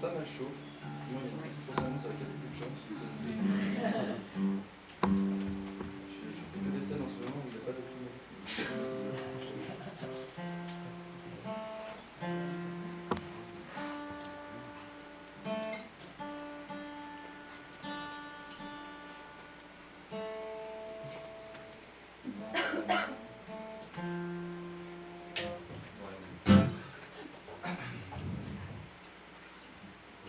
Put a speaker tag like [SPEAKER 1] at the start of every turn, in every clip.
[SPEAKER 1] pas mal chaud. Moi, il y a une petite ressemblance avec la coupe de chance. Je fais que des scènes en ce moment où il n'y a pas de film.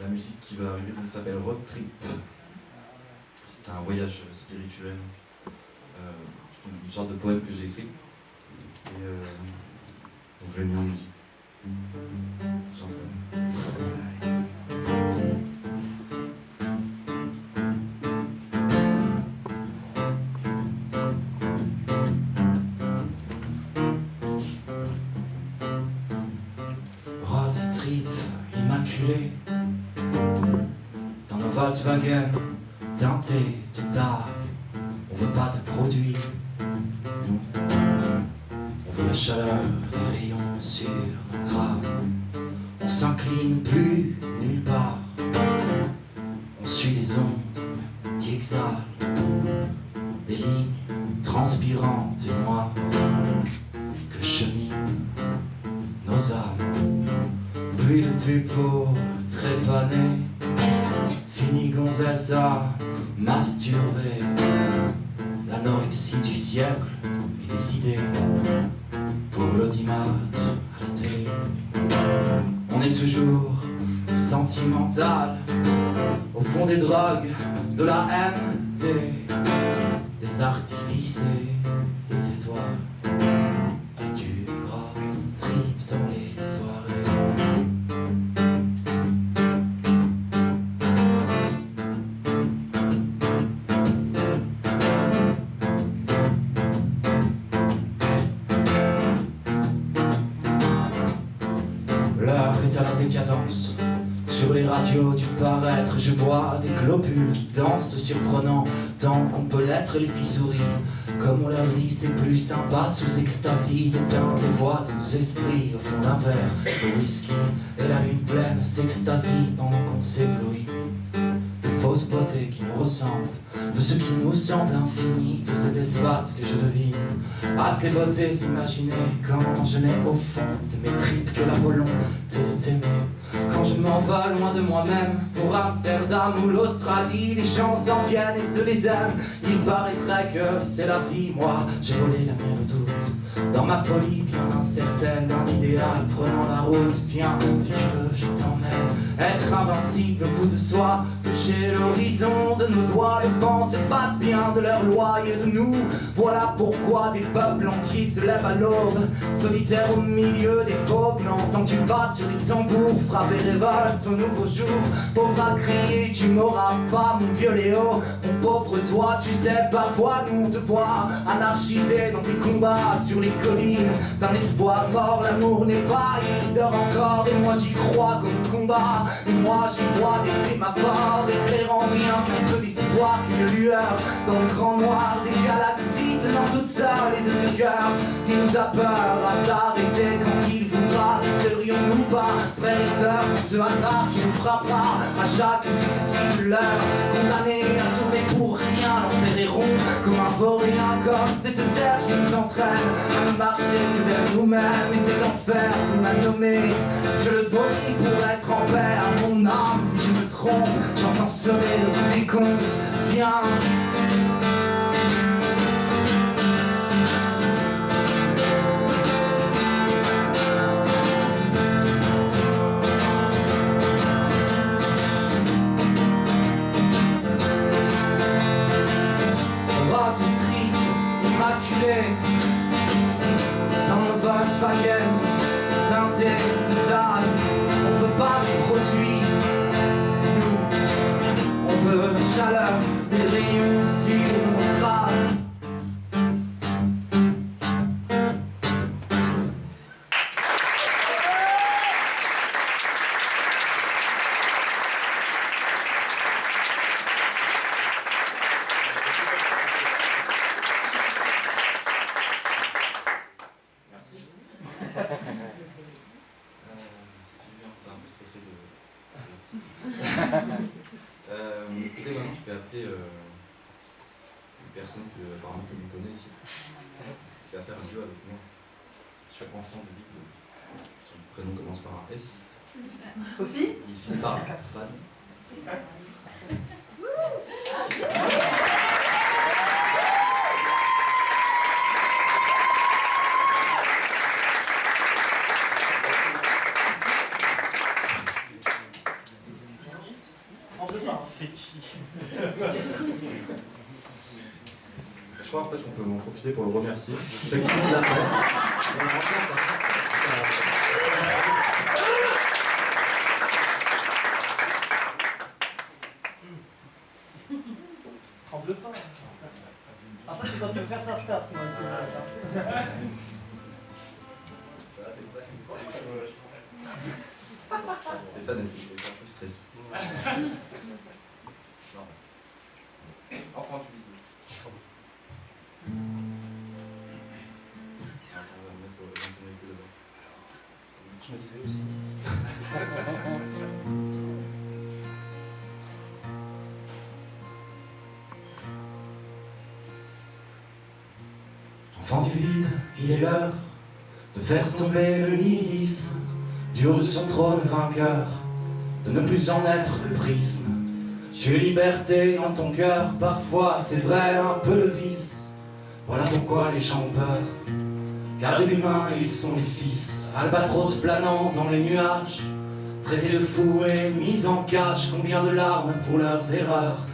[SPEAKER 1] La musique qui va arriver donc s'appelle Road Trip. C'est un voyage spirituel, une sorte de poème que j'ai écrit. Et donc je l'ai mis en musique. Tout simplement. Road Trip immaculé. Dans nos Volkswagen teintés de dark, on veut pas de produits, nous. On veut la chaleur des rayons sur nos crânes. On s'incline plus nulle part. On suit les ondes qui exhalent des lignes transpirantes et noires que cheminent nos âmes. Plus de pub pour trépaner. Fini gonzesse à masturber. L'anorexie du siècle est décidée pour l'audimat à la télé. On est toujours sentimental au fond des drogues, de la MD, des artifices et des étoiles et du road trip dans les soirées. L'heure est à la décadence. Sur les radios du paraître, je vois des globules qui dansent, surprenant tant qu'on peut l'être les filles-souris. Comme on leur dit, c'est plus sympa sous extasie d'éteindre les voix de nos esprits au fond d'un verre de whisky. Et la lune pleine s'extasie pendant qu'on s'éblouit de fausses beautés qui nous ressemblent, de ce qui nous semble infini, de cet espace que je devine. À ces beautés imaginées, quand je n'ai au fond de mes tripes que la volonté de t'aimer. Quand je m'envole loin de moi-même, pour Amsterdam ou l'Australie, les gens en viennent et se les aiment. Il paraîtrait que c'est la vie, moi j'ai volé la mienne au doute. Dans ma folie bien incertaine d'un idéal prenant la route. Viens, si tu veux, je t'emmène. Être invincible au bout de soi, toucher l'horizon de nos doigts. Le vent se passe bien de leur loi et de nous. Voilà pourquoi des peuples entiers se lèvent à l'aube, solitaires au milieu des fauves. N'entends-tu pas sur les tambours frapper révolte au nouveau jour? Pauvre à crier, tu m'auras pas mon vieux Léo. Mon pauvre toi, tu sais, parfois nous on te voit anarchisé dans tes combats sur les collines. D'un espoir mort, l'amour n'est pas, il dort encore. Et moi j'y crois comme combat. Et moi j'y vois des sémaphores éclairant rien qu'un peu d'espoir, qu'une lueur dans le grand noir des galaxies, tenant toute seule et de ce cœur qui nous a peur à s'arrêter quand il voudra. Serions-nous pas frères et sœurs pour ce hasard qui nous frappera à chaque petite douleur, condamnés à tourner pour rien, l'enfer est rond comme un vaurien, comme cette terre qui nous entraîne à ne marcher que vers nous-mêmes. Et cet enfer qu'on a nommé, je le vomis pour être en paix à mon âme. Si je me trompe, j'entends sonner le décompte. Viens. Dans nos Volkswagen teintés de dalle, on veut pas de produits, nous, on veut la chaleur des rayons Écoutez, maintenant je vais appeler une personne que apparemment tout le monde connaît ici, qui va faire un duo avec moi sur Enfant de Vide. Son prénom commence par un S.
[SPEAKER 2] Sophie.
[SPEAKER 1] Il finit par Fan.
[SPEAKER 2] C'est qui?
[SPEAKER 1] Je crois en fait qu'on peut en profiter pour le remercier. C'est qui l'a fait.
[SPEAKER 2] Tremble pas. Ah ça c'est quand tu veux faire ça, stop. Ouais,
[SPEAKER 1] Stéphane était un peu stressé. Enfant du vide. On va mettre l'intonalité d'abord.
[SPEAKER 3] Je me disais aussi.
[SPEAKER 1] Enfant du vide, il est l'heure de faire tomber le nihilisme, du haut de son trône vainqueur, de ne plus en être le prisme. Tu es liberté dans ton cœur, parfois c'est vrai un peu le vice. Voilà pourquoi les gens ont peur, car de l'humain ils sont les fils. Albatros planant dans les nuages, traités de fous et mis en cage. Combien de larmes pour leurs erreurs,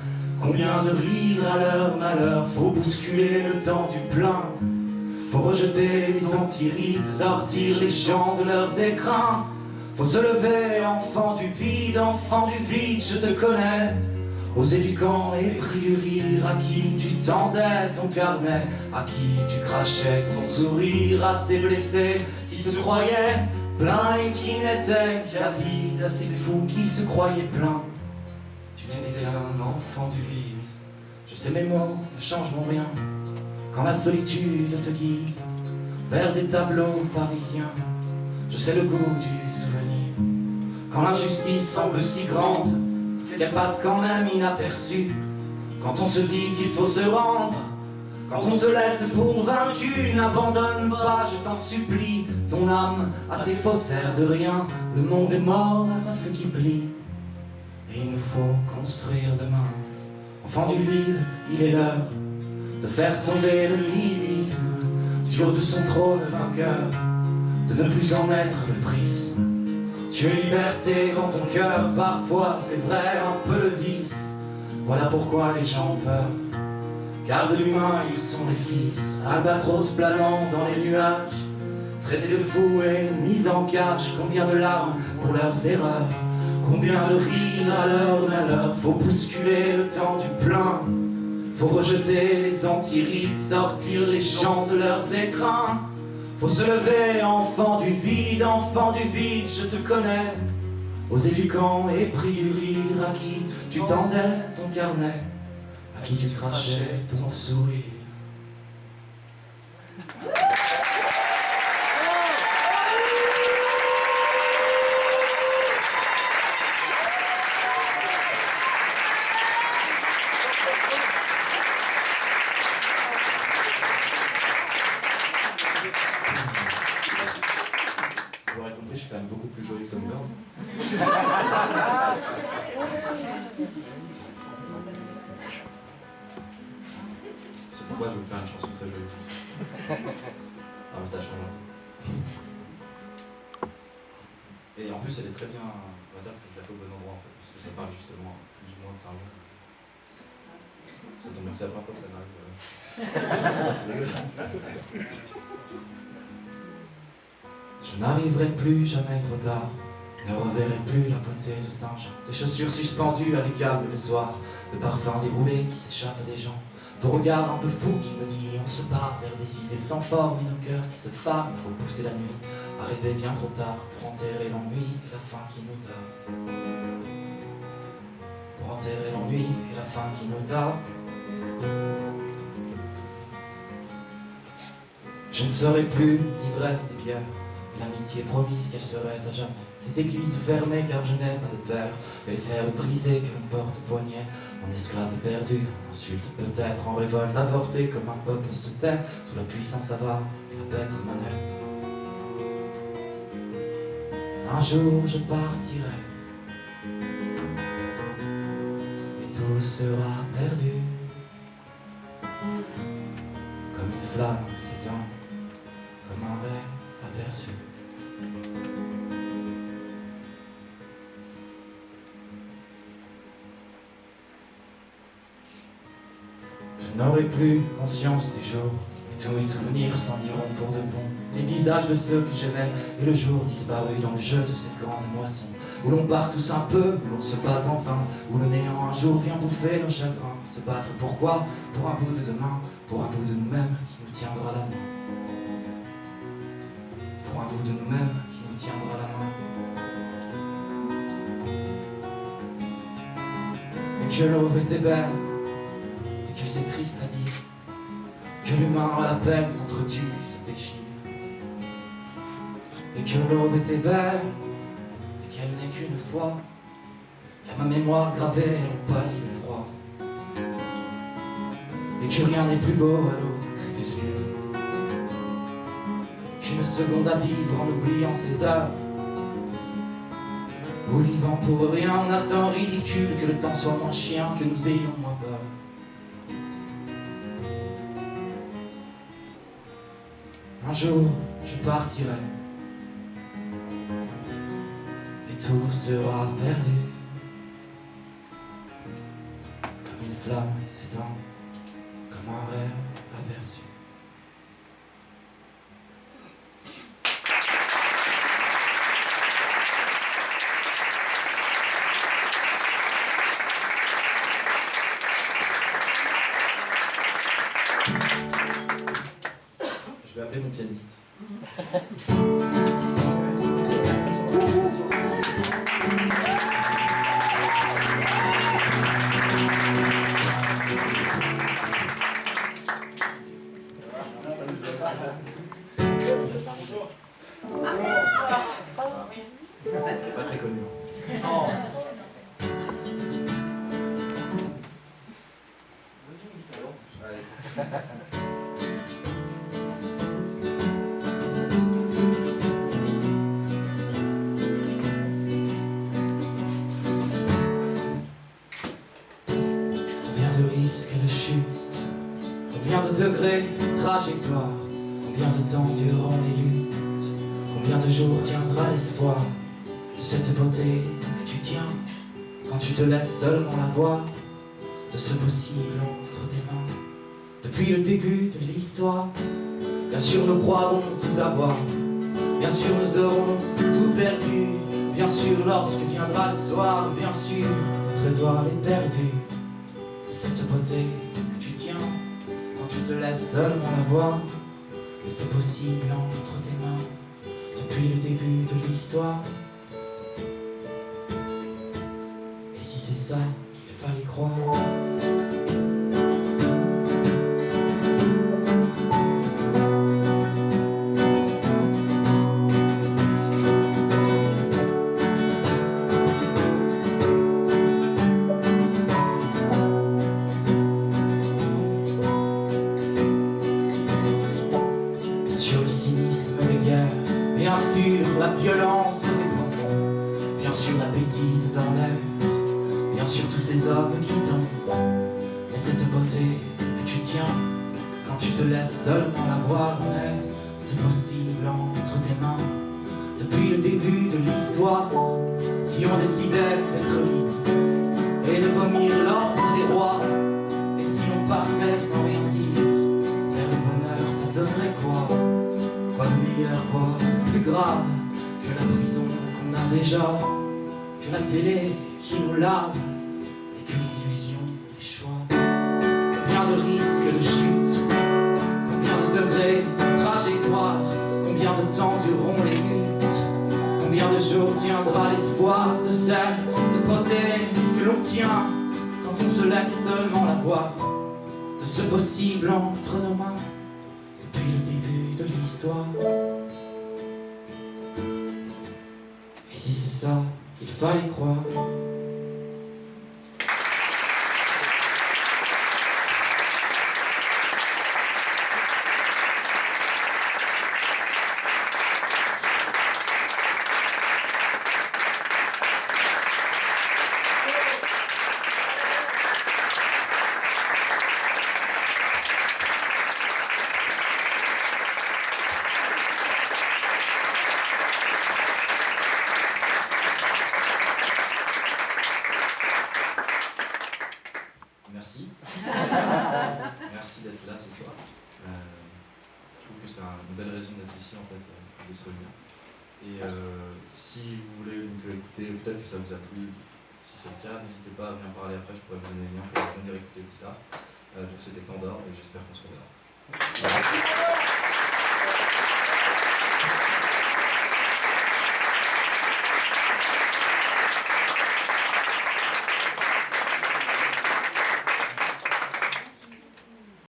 [SPEAKER 1] combien de rires à leur malheur. Faut bousculer le temps du plein, faut rejeter les antirides, sortir les gens de leurs écrins. Faut se lever, enfant du vide, je te connais. Aux éducants épris du rire, à qui tu tendais ton carnet, à qui tu crachais ton sourire, à ces blessés qui se croyaient pleins et qui n'étaient qu'à vide, à ces fous qui se croyaient pleins. Tu n'étais qu'un enfant du vide. Je sais mes mots ne changeront rien quand la solitude te guide vers des tableaux parisiens. Je sais le goût du souvenir quand l'injustice semble si grande qu'elle passe quand même inaperçue. Quand on se dit qu'il faut se rendre, quand on se laisse pour vaincu, n'abandonne pas, je t'en supplie, ton âme à ces faussaires de rien. Le monde est mort à ceux qui plient, et il nous faut construire demain. Enfant du vide, il est l'heure de faire tomber le nihilisme, du haut de son trône vainqueur, de ne plus en être le prisme. Tu es liberté dans ton cœur, parfois c'est vrai un peu le vice. Voilà pourquoi les gens ont peur, car de l'humain ils sont les fils. Albatros planant dans les nuages, traités de fous et mis en cage. Combien de larmes pour leurs erreurs, combien de rires à leur malheur. Faut bousculer le temps du plein, faut rejeter les antirides, sortir les gens de leurs écrins. Faut se lever, enfant du vide, je te connais. Aux éducants épris du rire, à qui tu tendais ton carnet, à qui tu crachais ton sourire. Vous l'aurez compris, je suis quand même beaucoup plus joli que Tom Bird. C'est pourquoi je vais vous faire une chanson très jolie. Ah mais ça change. Et en plus elle est très bien, on va dire que je l'ai fait au bon endroit en fait, parce que ça parle justement plus ou moins de Saint-Jean. Ça tombe bien, c'est la première fois que ça m'arrive. Je n'arriverai plus jamais trop tard, ne reverrai plus la pointée de Saint-Jean. Des chaussures suspendues à des câbles le soir, le parfum déroulé qui s'échappe des gens. Ton regard un peu fou qui me dit on se part vers des idées sans forme et nos cœurs qui se farment à repousser la nuit, à rêver bien trop tard pour enterrer l'ennui et la faim qui nous tarde. Pour enterrer l'ennui et la faim qui nous tarde. Je ne serai plus l'ivresse des pierres, l'amitié promise qu'elle serait à jamais. les églises fermées car je n'ai pas de père, et les fers brisés que l'on porte au poignet. Mon esclave est perdu, en insulte peut-être, en révolte avortée comme un peuple se tait, sous la puissance avare, la bête monnaie. Un jour je partirai, et tout sera perdu, comme une flamme s'éteint, comme un rêve aperçu. Je n'aurai plus conscience des jours, et tous mes souvenirs s'en iront pour de bon. Les visages de ceux que j'aimais, et le jour disparu dans le jeu de cette grande moisson, où l'on part tous un peu, où l'on se base enfin, où le néant un jour vient bouffer nos chagrins. Se battre pourquoi? Pour un bout de demain, pour un bout de nous-mêmes qui nous tiendra la main. Pour un bout de nous-mêmes qui nous tiendra la main. Et que l'aube était belle, et que c'est triste à dire, que l'humain à la peine s'entretue, se déchire. Et que l'aube était belle, et qu'elle n'est qu'une fois, qu'à ma mémoire gravée elle pâlit le froid. Et que rien n'est plus beau à l'aube du crépuscule qu'une seconde à vivre en oubliant ses heures, ou vivant pour rien on attend ridicule que le temps soit moins chien, que nous ayons moins peur. Un jour je partirai, et tout sera perdu, comme une flamme s'éteint, comme un rêve aperçu. Je vais appeler mon pianiste. Pas très connu. Combien de risques et de chutes, combien de degrés de trajectoire, combien de temps durant les luttes, combien de jours tiendra l'espoir de cette beauté que tu tiens quand tu te laisses seulement la voir, de ce possible entre tes mains. Depuis le début de l'histoire, bien sûr nous croirons tout avoir, bien sûr nous aurons tout perdu, bien sûr lorsque viendra le soir, bien sûr notre étoile est perdue. Et cette beauté que tu tiens quand tu te laisses seulement la voir, et c'est possible entre tes mains depuis le début de l'histoire. Et si c'est ça qu'il fallait croire, bien sûr le cynisme des guerres, bien sûr la violence et les bonbons, bien sûr la bêtise dans l'air, bien sûr tous ces hommes qui tombent. Et cette beauté que tu tiens quand tu te laisses seulement la voir, mais c'est possible entre tes mains depuis le début de l'histoire. Si on décidait d'être libre et de vomir l'ordre des rois, et si on partait sans rien dire vers le bonheur, ça donnerait quoi? Quoi de meilleur, quoi de plus grave que la prison qu'on a déjà, que la télé qui nous lave, et que l'illusion des choix. Combien de risques de chute, combien de degrés de trajectoire, combien de temps dureront les luttes, combien de jours tiendra l'espoir de celle de beauté que l'on tient quand on se laisse seulement la voir, de ce possible entre nos mains depuis le début de l'histoire. Et si ça qu'il fallait croire. Merci. Merci d'être là ce soir. Je trouve que c'est une belle raison d'être ici en fait, de se réunir. Et si vous voulez donc, écouter, peut-être que ça vous a plu, si c'est le cas, n'hésitez pas à venir parler après, je pourrais vous donner le lien pour venir écouter plus tard. Donc c'était Candor et j'espère qu'on se reverra.